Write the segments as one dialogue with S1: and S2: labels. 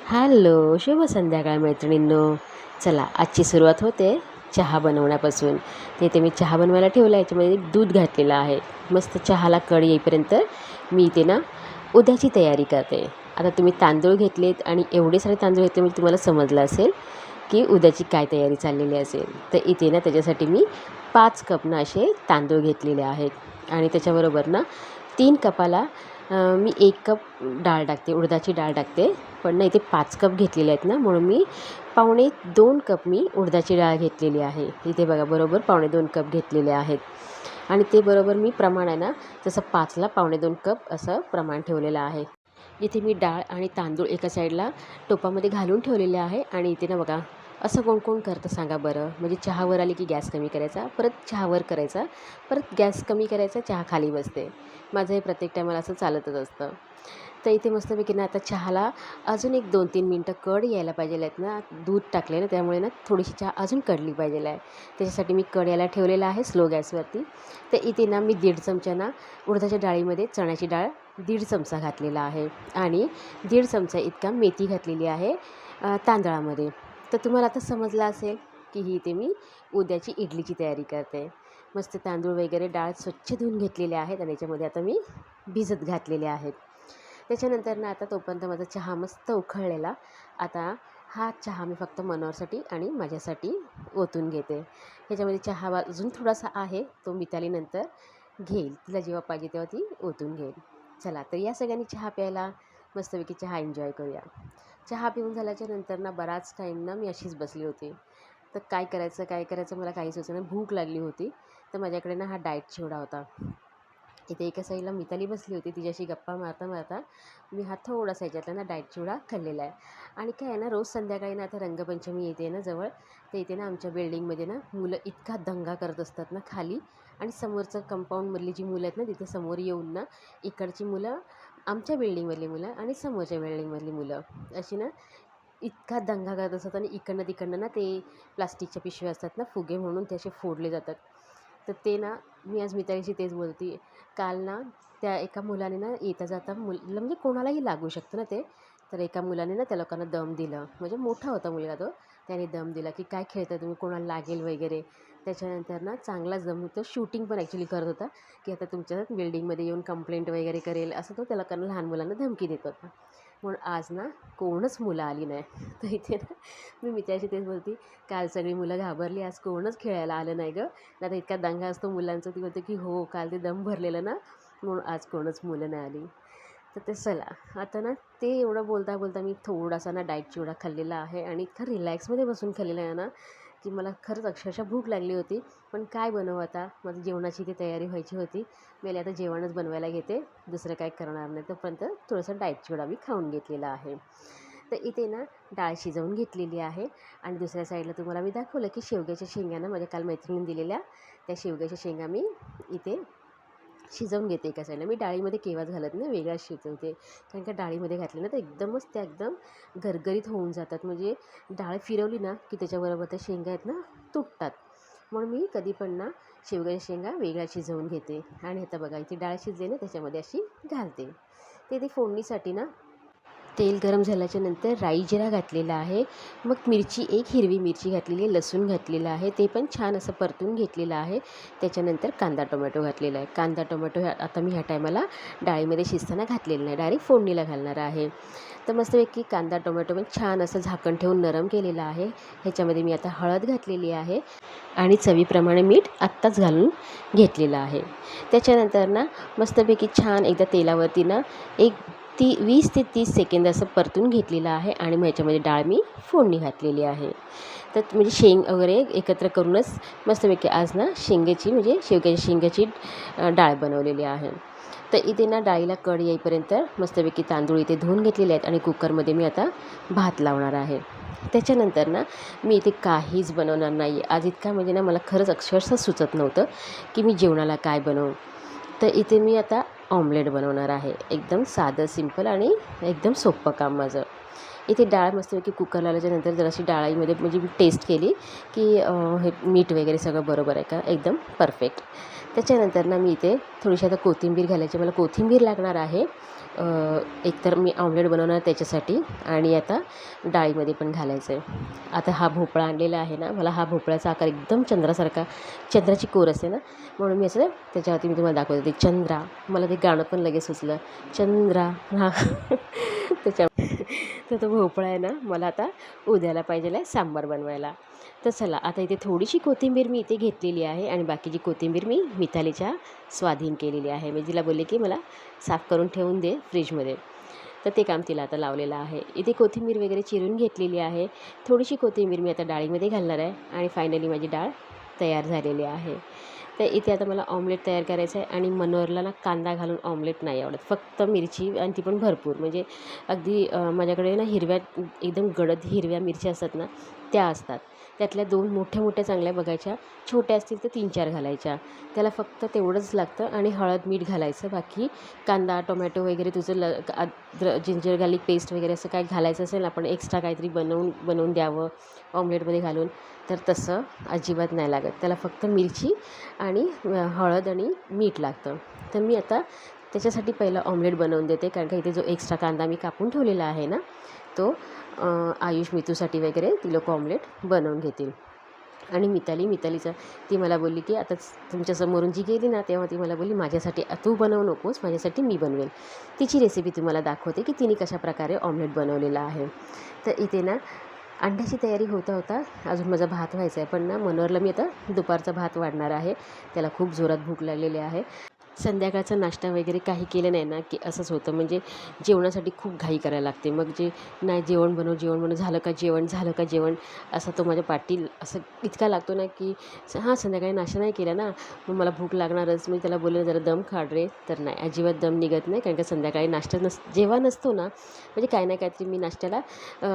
S1: Hello, शुभ संध्याकाळ मैत्रिणींनो. चला आजची सुरुवात होते चहा बनवण्यापासून. ते मी चहा बनवायला ठेवला. याच्यामध्ये दूध घातलेलं आहे. मस्त चहाला कळ येईपर्यंत मी इथे ना उद्याची तयारी करते. आता तुम्ही तांदूळ घेतलेत आणि एवढे सारे तांदूळ घेतले म्हणजे तुम्हाला समजलं असेल की उद्याची काय तयारी चाललेली असेल. तर इथे ना त्याच्यासाठी मी 5 कप ना असे तांदूळ घेतलेले आहेत आणि त्याच्याबरोबर ना 3 कपाला मी 1 कप डाळ टाकते, उडदाची डाळ टाकते. पण ना इथे 5 कप घेतलेले आहेत ना, म्हणून मी 2.25 कप मी उडदाची डाळ घेतलेली आहे. इथे बघा बरोबर 2.25 कप घेतलेले आहेत आणि ते बरोबर मी प्रमाण आहे ना जसं 5ला 2.25 कप असं प्रमाण ठेवलेलं आहे. इथे मी डाळ आणि तांदूळ एका साईडला टोपामध्ये घालून ठेवलेले आहे आणि इथे ना बघा असं कोण कोण करतं सांगा बरं. म्हणजे चहा वर आली की गॅस कमी करायचा, परत चहा वर करायचा, परत गॅस कमी करायचा, चहा खाली बसते. माझं हे प्रत्येक टायमाला असं चालतच असतं. तर इथे मस्तपैकी ना आता चहाला अजून एक 2-3 मिनटं कढ यायला पाहिजे आहेत ना. दूध टाकले ना त्यामुळे ना थोडीशी चहा अजून कडली पाहिजे आहे. त्याच्यासाठी मी कढ यायला ठेवलेला आहे स्लो गॅसवरती. तर इथे ना मी 1.5 चमचा ना उडदाच्या डाळीमध्ये चण्याची डाळ 1.5 चमचा घातलेला आहे आणि 1.5 चमचा इतका मेथी घातलेली आहे तांदळामध्ये. तर तुम्हाला आता समजलं असेल की ही इथे मी उद्याची इडलीची तयारी करते. मस्त तांदूळ वगैरे डाळ स्वच्छ धुवून घेतलेले आहेत आणि याच्यामध्ये आता मी भिजत घातलेले आहेत. त्याच्यानंतर ना आता तोपर्यंत माझा चहा मस्त उकळलेला. आता हा चहा मी फक्त मनोहरसाठी आणि माझ्यासाठी ओतून घेते. ह्याच्यामध्ये चहा अजून थोडासा आहे, तो मितालीनंतर घेईल. तिला जेव्हा पाहिजे तेव्हा ती ओतून घेईल. चला तर या सगळ्यांनी चहा प्यायला मस्तपैकी चहा एन्जॉय करूया. चहा पिऊन झाल्याच्या नंतर ना बराच टाईम ना मी अशीच बसली होती. तर काय करायचं मला काही सुचेना. भूक लागली होती. तर माझ्याकडे ना हा डाएट चिवडा होता. इथे एका साईडला मिताली बसली होती. तिच्याशी गप्पा मारता मारता मी हा थोडासा ह्याच्यातला ना डाएट चिवडा खाल्लेला आहे. आणि काय आहे ना रोज संध्याकाळी ना आता रंगपंचमी येते ना जवळ. तर इथे ना आमच्या बिल्डिंगमध्ये ना मुलं इतका दंगा करत असतात ना खाली, आणि समोरचं कंपाऊंडमधली जी मुलं आहेत ना तिथे समोर येऊन ना इकडची मुलं, आमच्या बिल्डिंगमधली मुलं आणि समोरच्या बिल्डिंगमधली मुलं अशी ना इतका दंगा करत असतात. आणि इकडनं तिकडनं ना ते प्लास्टिकच्या पिशव्या असतात ना फुगे म्हणून ते असे फोडले जातात. तर ते ना मी आज मितालीशी तेच बोलते. काल ना त्या एका मुलाने ना येता जाता म्हणजे कोणालाही लागू शकतं ना ते. तर एका मुलाने ना त्या लोकांना दम दिलं, म्हणजे मोठा होता मुलगा तो. त्याने दम दिला की काय खेळता तुम्ही, कोणाला लागेल वगैरे. त्याच्यानंतर ना चांगलाच दम, तो शूटिंग पण ॲक्च्युली करत होता की आता तुमच्या बिल्डिंगमध्ये येऊन कंप्लेंट वगैरे करेल, असं तो त्या लोकांना लहान मुलांना धमकी देत होता. म्हणून आज ना कोणच मुलं आली नाही. तर इथे ना मी मित्राशी तेच बोलते, काल सगळी मुलं घाबरली, आज कोणच खेळायला आलं नाही गं. आता इतका दंगा असतो मुलांचा. ती बोलते की हो काल ते दम भरलेलं ना म्हणून आज कोणच मुलं नाही आली. तर ते चला आता ना ते एवढं बोलता बोलता मी थोडासा ना डाएट चिवडा खाल्लेला आहे आणि इतका रिलॅक्समध्ये बसून खाल्लेला आहे ना की मला खरंच अक्षरशः भूक लागली होती. पण काय बनवू आता, माझी जेवणाची ती तयारी व्हायची होती. मी आता जेवणच बनवायला घेते, दुसरं काय करणार नाही. तोपर्यंत थोडंसं डाएट चिवडा मी खाऊन घेतलेला आहे. तर इथे ना डाळ शिजवून घेतलेली आहे आणि दुसऱ्या साईडला तुम्हाला मी दाखवलं की शेवग्याच्या शेंगा ना माझ्या काल मैत्रिणीने दिलेल्या, त्या शेवग्याच्या शेंगा मी इथे शिजवून घेते. एका साईडला मी डाळीमध्ये केव्हाच घालत नाही, वेगळ्याच शिजवते. कारण का डाळीमध्ये घातलं ना तर एकदमच त्या एकदम गरगरीत होऊन जातात. म्हणजे डाळ फिरवली ना की त्याच्याबरोबर त्या शेंगा आहेत ना तुटतात. म्हणून मी कधी पण ना शेवग्याच्या शेंगा वेगळ्या शिजवून घेते. आणि आता बघा इथे डाळ शिजले ना त्याच्यामध्ये अशी घालते. ते फोडणीसाठी ना तेल गरम झाल्याच्या नंतर राई जिरा घातलेला आहे. मग मिरची, एक हिरवी मिरची घातलेली आहे, लसूण घातलेलं आहे, ते पण छान असं परतून घेतलेलं आहे. त्याच्यानंतर कांदा टोमॅटो घातलेला आहे. कांदा टोमॅटो आता मी ह्या टायमाला डाळीमध्ये शिजताना घातलेलं नाही, डायरेक्ट फोडणीला घालणार आहे. तर मस्तपैकी कांदा टोमॅटो पण छान असं झाकण ठेवून नरम केलेलं आहे. ह्याच्यामध्ये मी आता हळद घातलेली आहे आणि चवीप्रमाणे मीठ आत्ताच घालून घेतलेलं आहे. त्याच्यानंतर ना मस्तपैकी छान एकदा तेलावरती ना 20 ते 30 सेकंद असं परतून घेतलेलं आहे आणि मग ह्याच्यामध्ये डाळ मी फोडणी घातलेली आहे. तर म्हणजे शेंग वगैरे एकत्र करूनच मस्तपैकी आज ना म्हणजे शेवग्याच्या शेंगाची डाळ बनवलेली आहे. तर इथे ना डाळीला कढ येईपर्यंत मस्तपैकी तांदूळ इथे धुवून घेतलेले आहेत आणि कुकरमध्ये मी आता भात लावणार आहे. त्याच्यानंतर ना मी इथे काहीच बनवणार नाही आज. इतका म्हणजे ना मला खरंच अक्षरशः सुचत नव्हतं की मी जेवणाला काय बनवू. तर इथे मी आता ऑमलेट बनवणार आहे. एकदम साधं सिंपल आणि एकदम सोपं काम माझं. इथे डाळ मस्तपैकी कुकर लावल्याच्यानंतर जराशी डाळीमध्ये म्हणजे मी टेस्ट केली की हे मीठ वगैरे सगळं बरोबर आहे का, एकदम परफेक्ट. त्याच्यानंतर ना मी इथे थोडीशी आता कोथिंबीर घालायची, मला कोथिंबीर लागणार आहे एकतर मी ऑमलेट बनवणार त्याच्यासाठी, आणि आता डाळीमध्ये पण घालायचं आहे. आता हा भोपळा आणलेला आहे ना, मला हा भोपळ्याचा आकार एकदम चंद्रासारखा, चंद्राची कोर असते ना, म्हणून मी असं त्याच्यावरती मी तुम्हाला दाखवते ते चंद्रा. मला ते गाणं पण लगेच सुचलं, चंद्रा हा त्याच्या तर तो भोपळा आहे ना, मला आता उद्याला पाहिजे आहे सांबार बनवायला. तर चला आता इथे थोडीशी कोथिंबीर मी इथे घेतलेली आहे आणि बाकीची कोथिंबीर मी मितालीच्या स्वाधीन केलेली आहे. मी तिला बोलले की मला साफ करून ठेवून दे फ्रीजमध्ये, तर ते काम तिला आता लावलेलं आहे. इथे कोथिंबीर वगैरे चिरून घेतलेली आहे. थोडीशी कोथिंबीर मी आता डाळीमध्ये घालणार आहे आणि फायनली माझी डाळ तयार झालेली आहे. तर इथे आता मला ऑमलेट तयार करायचं आहे आणि मनोहरला ना कांदा घालून ऑमलेट नाही आवडत, फक्त मिरची, आणि ती पण भरपूर, म्हणजे अगदी माझ्याकडे ना हिरव्या एकदम गडद हिरव्या मिरच्या असतात ना, त्या असतात. त्यातल्या 2 मोठ्या मोठ्या चांगल्या बघायच्या, छोट्या असतील तर 3-4 घालायच्या. त्याला फक्त तेवढंच लागतं आणि हळद मीठ घालायचं. बाकी कांदा टोमॅटो वगैरे तुझं जिंजर गार्लिक पेस्ट वगैरे असं काय घालायचं असेल आपण एक्स्ट्रा काहीतरी बनवून द्यावं ऑमलेटमध्ये घालून, तर तसं अजिबात नाही लागत. त्याला फक्त मिरची आणि हळद आणि मीठ लागतं. तर मी आता त्याच्यासाठी पहिलं ऑमलेट बनवून देते, कारण का इथे जो एक्स्ट्रा कांदा मी कापून ठेवलेला आहे ना, तो आयुष मितूसाठी वगैरे ती लोक ऑमलेट बनवून घेतील. आणि मितालीचं ती मला बोलली की आता तुमच्यासमोरून जी गेली ना, तेव्हा ती मला बोलली माझ्यासाठी तू बनवू नकोस, माझ्यासाठी मी बनवेल. तिची रेसिपी तुम्हाला दाखवते की तिने कशाप्रकारे ऑमलेट बनवलेला आहे. तर इथे ना अंड्याची तयारी होता अजून माझा भात व्हायचा आहे, पण ना मनोहरला मी आता दुपारचा भात वाढणार आहे. त्याला खूप जोरात भूक लागलेली आहे. संध्याकाळचा नाश्ता वगैरे काही केलं नाही ना, की असंच होतं, म्हणजे जेवणासाठी खूप घाई करायला लागते. मग नाही जेवण बनव, झालं का जेवण, असा तो माझ्या पाठी असं इतका लागतो ना, की हां संध्याकाळी नाश्ता नाही केला ना, मग मला भूक लागणारच. मी त्याला बोलले जरा दम काढ रे, तर नाही, अजिबात दम निघत नाही, कारण का संध्याकाळी नाश्ता जेव्हा नसतो ना, म्हणजे काही ना काहीतरी मी नाश्त्याला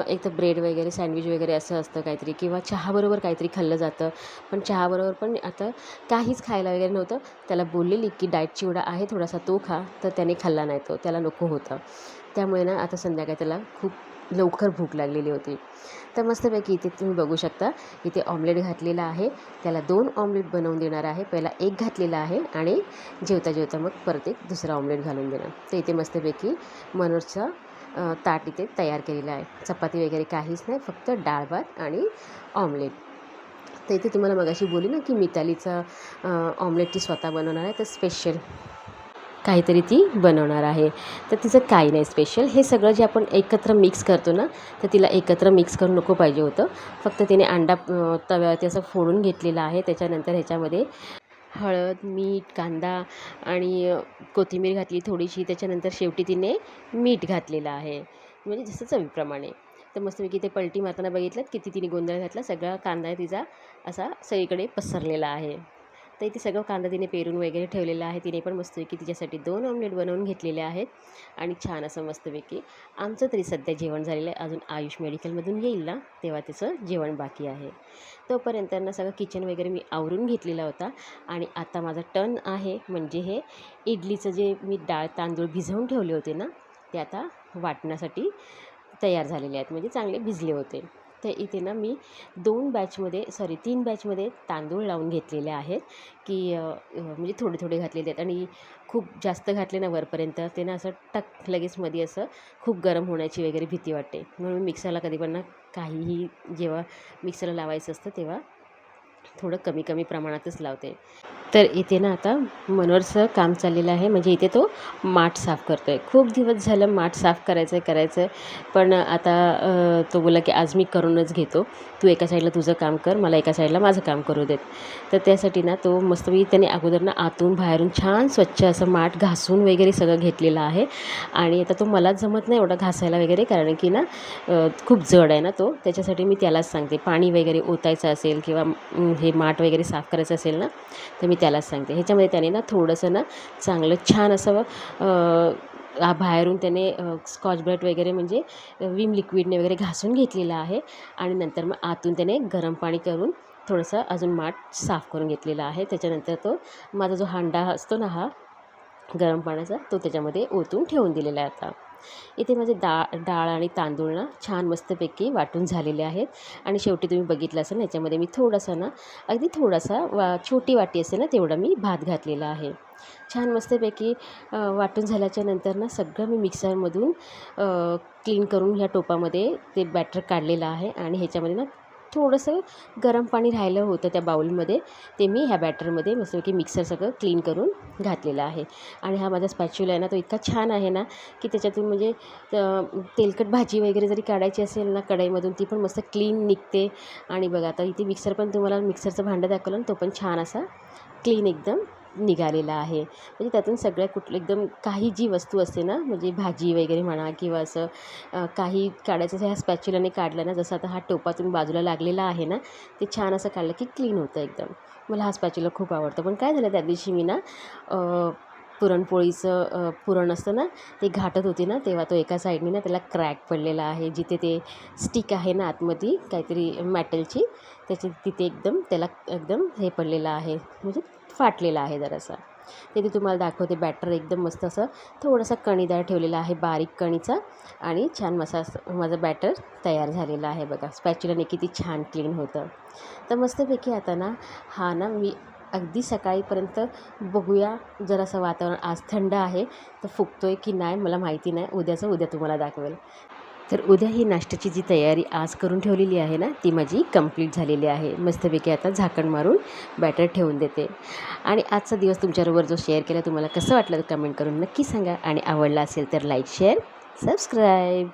S1: एक तर ब्रेड वगैरे सँडविच वगैरे असं असतं काहीतरी, किंवा चहाबरोबर काहीतरी खाल्लं जातं. पण चहाबरोबर पण आता काहीच खायला वगैरे नव्हतं. त्याला बोललेली की डाएट चिवडा आहे थोडासा तो खा, तर त्याने खाल्ला नाही, तो त्याला नको होता. त्यामुळे ना आता संध्याकाळी त्याला खूप लवकर भूक लागलेली होती. तर मस्तपैकी इथे तुम्ही बघू शकता, इथे ऑमलेट घातलेला आहे. त्याला 2 ऑमलेट बनवून देणार आहे. पहिला एक घातलेला आहे आणि जेवता मग परत एक दुसरा ऑमलेट घालून देणार. तर इथे मस्तपैकी मनोजचा ताट इथे तयार केलेला आहे. चपाती वगैरे काहीच नाही, फक्त डाळ भात आणि ऑमलेट. तर इथे तुम्हाला मगाशी बोलली ना की मितालीचा ऑमलेट ती स्वतः बनवणार आहे, तर स्पेशल काहीतरी ती बनवणार आहे. तर तिचं काही नाही स्पेशल, हे सगळं जे आपण एकत्र मिक्स करतो ना, तर तिला एकत्र मिक्स करून नको पाहिजे होतं. फक्त तिने अंडा तव्यावरती असं फोडून घेतलेला आहे. त्याच्यानंतर ह्याच्यामध्ये हळद, मीठ, कांदा आणि कोथिंबीर घातली थोडीशी. त्याच्यानंतर शेवटी तिने मीठ घातलेलं आहे, म्हणजे जसं चवीप्रमाणे. तर मस्तपैकी ते पलटी मारताना बघितलं किती तिने गोंधळ घातला. सगळा कांदा तिचा असा सगळीकडे पसरलेला आहे. तर इथे सगळं कांदा तिने पेरून वगैरे ठेवलेला आहे. तिने पण मस्तपैकी तिच्यासाठी 2 ऑमलेट बनवून घेतलेले आहेत आणि छान असं मस्तपैकी आमचं तरी सध्या जेवण झालेलं आहे. अजून आयुष मेडिकलमधून येईल ना, तेव्हा त्याचं जेवण बाकी आहे. तोपर्यंत ना सगळं किचन वगैरे मी आवरून घेतलेला होता आणि आता माझा टर्न आहे, म्हणजे हे इडलीचं जे मी डाळ तांदूळ भिजवून ठेवले होते ना, ते आता वाटण्यासाठी तयार झालेले आहेत, म्हणजे चांगले भिजले होते. तर इथे ना मी 3 बॅचमध्ये तांदूळ लावून घेतलेले आहेत, की म्हणजे थोडे थोडे घातलेले आहेत, आणि खूप जास्त घातले ना वरपर्यंत ते ना असं टक लगेच मध्ये असं खूप गरम होण्याची वगैरे भीती वाटते. म्हणून मिक्सरला कधी पण ना काहीही जेव्हा मिक्सरला लावायचं असतं तेव्हा थोडं कमी कमी प्रमाणातच लावते. तर इथे ना आता मनोहरचं काम चाललेलं आहे, म्हणजे इथे तो माठ साफ करतो आहे. खूप दिवस झालं माठ साफ करायचं आहे, पण आता तो बोलला की आज मी करूनच घेतो, तू एका साईडला तुझं काम कर, मला एका साईडला माझं काम करू देत. तर त्यासाठी ना तो मस्तपैकी त्याने अगोदर ना आतून बाहेरून छान स्वच्छ असं माठ घासून वगैरे सगळं घेतलेलं आहे. आणि आता तो मला जमत नाही एवढा घासायला वगैरे, कारण की ना खूप जड आहे ना तो, त्याच्यासाठी मी त्यालाच सांगते पाणी वगैरे ओतायचं असेल किंवा हे माठ वगैरे साफ करायचं असेल ना, तर मी त्यालाच सांगते. ह्याच्यामध्ये त्याने ना थोडंसं ना चांगलं छान असं बाहेरून त्याने स्कॉच ब्राईट वगैरे म्हणजे विम लिक्विडने वगैरे घासून घेतलेलं आहे आणि नंतर मग आतून त्याने गरम पाणी करून थोडंसं अजून माठ साफ करून घेतलेला आहे. त्याच्यानंतर तो माझा जो हांडा असतो ना हा गरम पाण्याचा, तो त्याच्यामध्ये ओतून ठेवून दिलेला आहे आता. इथे माझे डाळ आणि तांदूळ ना छान मस्तपैकी वाटून झालेले आहेत. आणि शेवटी तुम्ही बघितलं असेल ना, याच्यामध्ये मी थोडासा ना, अगदी थोडासा छोटी वाटी असेल ना तेवढा मी भात घातलेला आहे. छान मस्तपैकी वाटून झाल्याच्या नंतर ना सगळं मी मिक्सरमधून क्लीन करून ह्या टोपामध्ये ते बॅटर काढलेलं आहे. आणि ह्याच्यामध्ये ना थोडंसं गरम पाणी राहिलं होतं त्या बाउलमध्ये, ते मी ह्या बॅटरमध्ये मस्तपैकी मिक्सर सगळं क्लीन करून घातलेलं आहे. आणि हा माझा स्पॅच्युला आहे ना, तो इतका छान आहे ना की त्याच्यातून म्हणजे तेलकट भाजी वगैरे जरी काढायची असेल ना कढईमधून, ती पण मस्त क्लीन निघते. आणि बघा आता इथे मिक्सर पण तुम्हाला मिक्सरचं भांडं दाखवलं ना, तो पण छान असा क्लीन एकदम निघालेला आहे. म्हणजे त्यातून सगळ्या कुठलं एकदम काही जी वस्तू असते ना, म्हणजे भाजी वगैरे म्हणा किंवा असं काही काढायचं असं ह्या स्पॅच्युलाने काढलं ना, जसं आता हा टोपातून बाजूला लागलेला आहे ना, ते छान असं काढलं की क्लीन होतं एकदम. मला हा स्पॅच्युला खूप आवडतो. पण काय झालं त्या दिवशी मी ना पुरणपोळीचं पुरण असतं ना, ते घाटत होते ना, तेव्हा तो एका साईडने ना त्याला क्रॅक पडलेला आहे. जिथे ते स्टिक आहे ना आतमध्ये काहीतरी मेटलची, तिथे एकदम त्याला एकदम हे पडलेलं आहे, म्हणजे फाटलेला आहे जरासा. ते तुम्हाला दाखवते. बॅटर एकदम मस्त असं थोडासा कणीदार ठेवलेला आहे, बारीक कणीचा. आणि छान माझं बॅटर तयार झालेलं आहे बघा. स्पॅच्युलाने किती छान क्लीन होतं. तर मस्तपैकी आता ना हा ना मी अगदी सकाळीपर्यंत बघूया. जरासं वातावरण आज थंड आहे, तर फुगतो आहे की नाही मला माहिती नाही. उद्या तुम्हाला दाखवेल. तर उद्या ही नाश्त्याची जी तयारी आज करून ठेवलेली आहे ना, ती माझी कंप्लीट झालेली आहे. मस्तपैकी आता झाकण मारून बॅटर ठेवून देते. आणि आजचा दिवस तुमच्याबरोबर जो शेअर केला, तुम्हाला कसं वाटलं तर कमेंट करून नक्की सांगा. आणि आवडला असेल तर लाईक, शेअर, सबस्क्राईब.